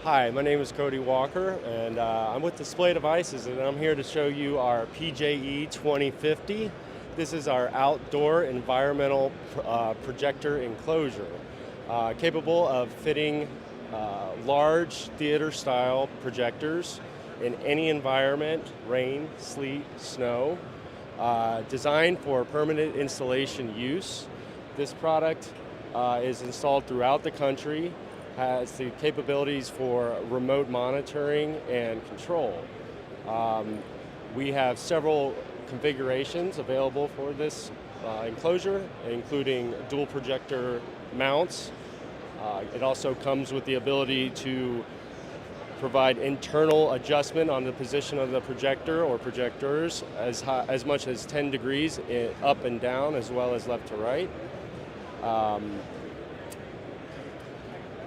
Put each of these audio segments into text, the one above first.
Hi, my name is Cody Walker, and I'm with Display Devices, and I'm here to show you our PJE-2050. This is our outdoor environmental projector enclosure, capable of fitting large theater-style projectors in any environment, rain, sleet, snow, designed for permanent installation use. This product is installed throughout the country, has the capabilities for remote monitoring and control. We have several configurations available for this enclosure, including dual projector mounts. It also comes with the ability to provide internal adjustment on the position of the projector or projectors as much as 10 degrees up and down, as well as left to right.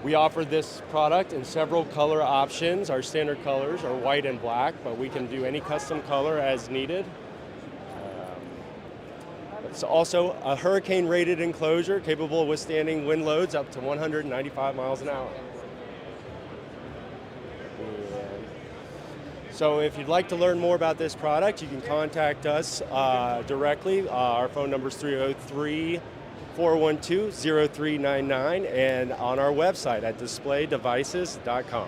We offer this product in several color options. Our standard colors are white and black, but we can do any custom color as needed. It's also a hurricane-rated enclosure capable of withstanding wind loads up to 195 miles an hour. So if you'd like to learn more about this product, you can contact us directly. Our phone number is 303-412-0399, and on our website at displaydevices.com.